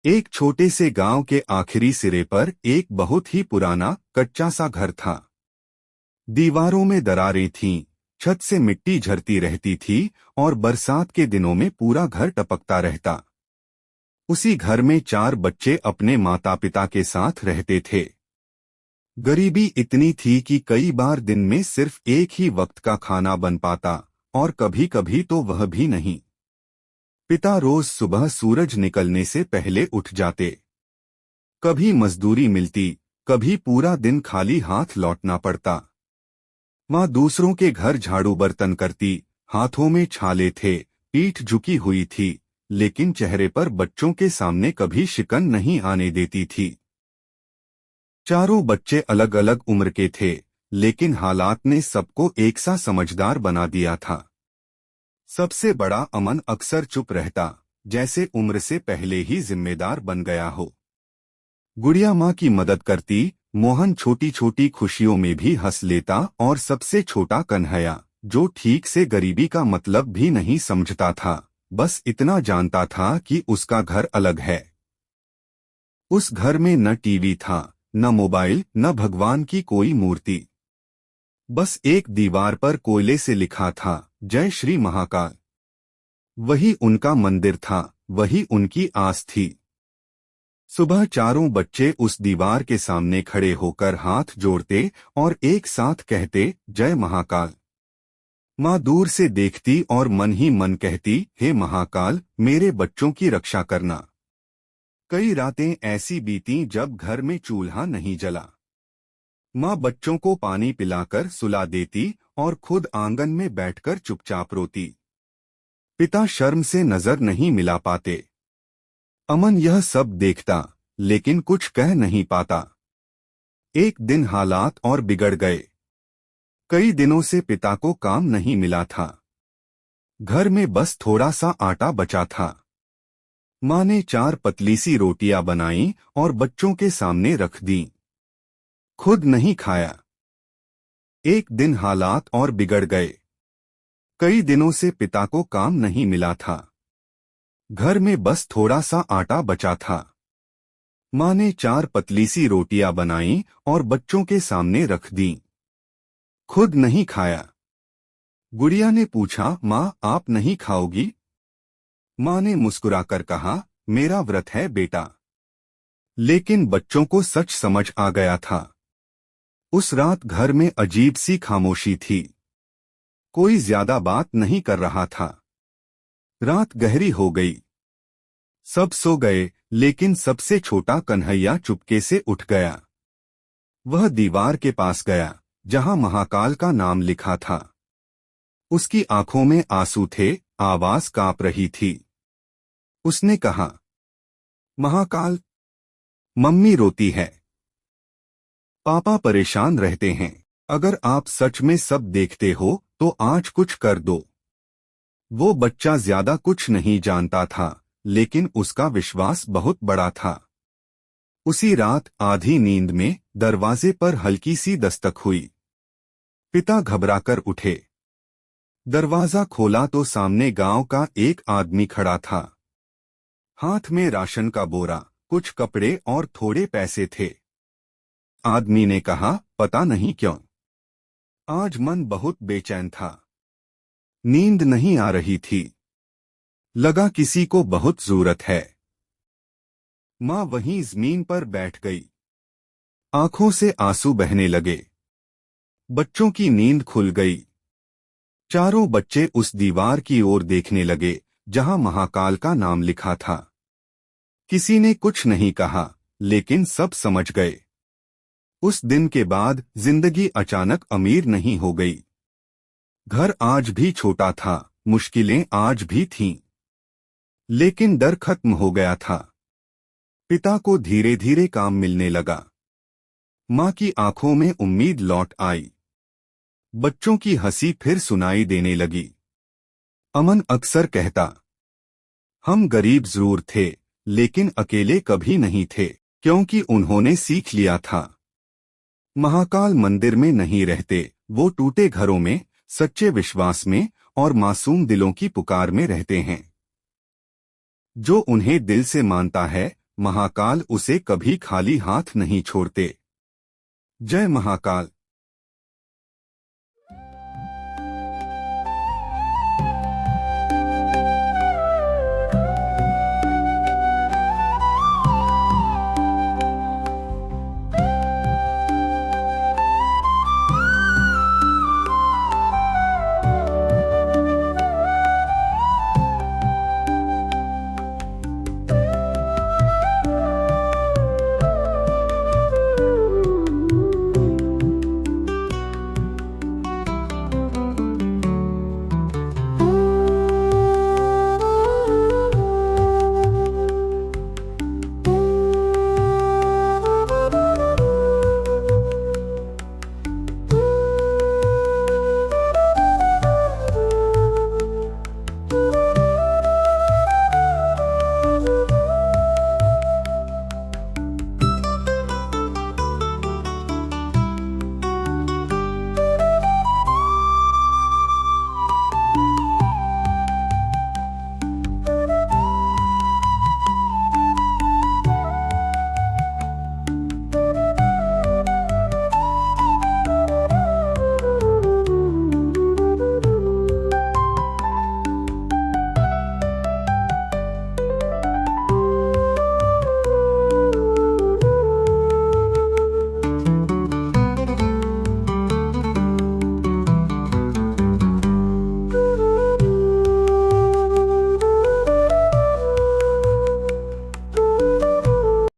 एक छोटे से गांव के आखिरी सिरे पर एक बहुत ही पुराना कच्चा सा घर था। दीवारों में दरारें थीं, छत से मिट्टी झरती रहती थी और बरसात के दिनों में पूरा घर टपकता रहता। उसी घर में 4 बच्चे अपने माता पिता के साथ रहते थे। गरीबी इतनी थी कि कई बार दिन में सिर्फ एक ही वक्त का खाना बन पाता और कभी कभी तो वह भी नहीं। पिता रोज सुबह सूरज निकलने से पहले उठ जाते। कभी मजदूरी मिलती, कभी पूरा दिन खाली हाथ लौटना पड़ता। माँ दूसरों के घर झाड़ू बर्तन करती, हाथों में छाले थे, पीठ झुकी हुई थी, लेकिन चेहरे पर बच्चों के सामने कभी शिकन नहीं आने देती थी। चारों बच्चे अलग अलग उम्र के थे, लेकिन हालात ने सबको एक सा समझदार बना दिया था। सबसे बड़ा अमन अक्सर चुप रहता, जैसे उम्र से पहले ही जिम्मेदार बन गया हो। गुड़िया माँ की मदद करती, मोहन छोटी छोटी खुशियों में भी हंस लेता और सबसे छोटा कन्हैया, जो ठीक से गरीबी का मतलब भी नहीं समझता था, बस इतना जानता था कि उसका घर अलग है। उस घर में न टीवी था, न मोबाइल, न भगवान की कोई मूर्ति। बस एक दीवार पर कोयले से लिखा था, जय श्री महाकाल। वही उनका मंदिर था, वही उनकी आस थी। सुबह चारों बच्चे उस दीवार के सामने खड़े होकर हाथ जोड़ते और एक साथ कहते, जय महाकाल। माँ दूर से देखती और मन ही मन कहती, हे महाकाल, मेरे बच्चों की रक्षा करना। कई रातें ऐसी बीतीं जब घर में चूल्हा नहीं जला। माँ बच्चों को पानी पिलाकर सुला देती और खुद आंगन में बैठकर चुपचाप रोती। पिता शर्म से नजर नहीं मिला पाते। अमन यह सब देखता, लेकिन कुछ कह नहीं पाता। एक दिन हालात और बिगड़ गए। कई दिनों से पिता को काम नहीं मिला था। घर में बस थोड़ा सा आटा बचा था। माँ ने 4 पतली सी रोटियां बनाई और बच्चों के सामने रख दी। खुद नहीं खाया। एक दिन हालात और बिगड़ गए। कई दिनों से पिता को काम नहीं मिला था। घर में बस थोड़ा सा आटा बचा था। माँ ने 4 पतली सी रोटियां बनाई और बच्चों के सामने रख दी। खुद नहीं खाया। गुड़िया ने पूछा, माँ आप नहीं खाओगी? माँ ने मुस्कुराकर कहा, मेरा व्रत है बेटा। लेकिन बच्चों को सच समझ आ गया था। उस रात घर में अजीब सी खामोशी थी। कोई ज्यादा बात नहीं कर रहा था। रात गहरी हो गई। सब सो गए, लेकिन सबसे छोटा कन्हैया चुपके से उठ गया। वह दीवार के पास गया, जहां महाकाल का नाम लिखा था। उसकी आंखों में आंसू थे, आवाज कांप रही थी। उसने कहा, महाकाल, मम्मी रोती है, पापा परेशान रहते हैं। अगर आप सच में सब देखते हो तो आज कुछ कर दो। वो बच्चा ज्यादा कुछ नहीं जानता था, लेकिन उसका विश्वास बहुत बड़ा था। उसी रात आधी नींद में दरवाजे पर हल्की सी दस्तक हुई। पिता घबराकर उठे। दरवाजा खोला तो सामने गांव का एक आदमी खड़ा था। हाथ में राशन का बोरा, कुछ कपड़े और थोड़े पैसे थे। आदमी ने कहा, पता नहीं क्यों, आज मन बहुत बेचैन था। नींद नहीं आ रही थी। लगा किसी को बहुत जरूरत है। माँ वहीं जमीन पर बैठ गई। आंखों से आंसू बहने लगे। बच्चों की नींद खुल गई। चारों बच्चे उस दीवार की ओर देखने लगे, जहां महाकाल का नाम लिखा था। किसी ने कुछ नहीं कहा, लेकिन सब समझ गए। उस दिन के बाद जिंदगी अचानक अमीर नहीं हो गई। घर आज भी छोटा था, मुश्किलें आज भी थीं, लेकिन डर खत्म हो गया था। पिता को धीरे धीरे काम मिलने लगा। माँ की आंखों में उम्मीद लौट आई। बच्चों की हंसी फिर सुनाई देने लगी। अमन अक्सर कहता, हम गरीब जरूर थे, लेकिन अकेले कभी नहीं थे, क्योंकि उन्होंने सीख लिया था। महाकाल मंदिर में नहीं रहते, वो टूटे घरों में, सच्चे विश्वास में और मासूम दिलों की पुकार में रहते हैं। जो उन्हें दिल से मानता है, महाकाल उसे कभी खाली हाथ नहीं छोड़ते। जय महाकाल।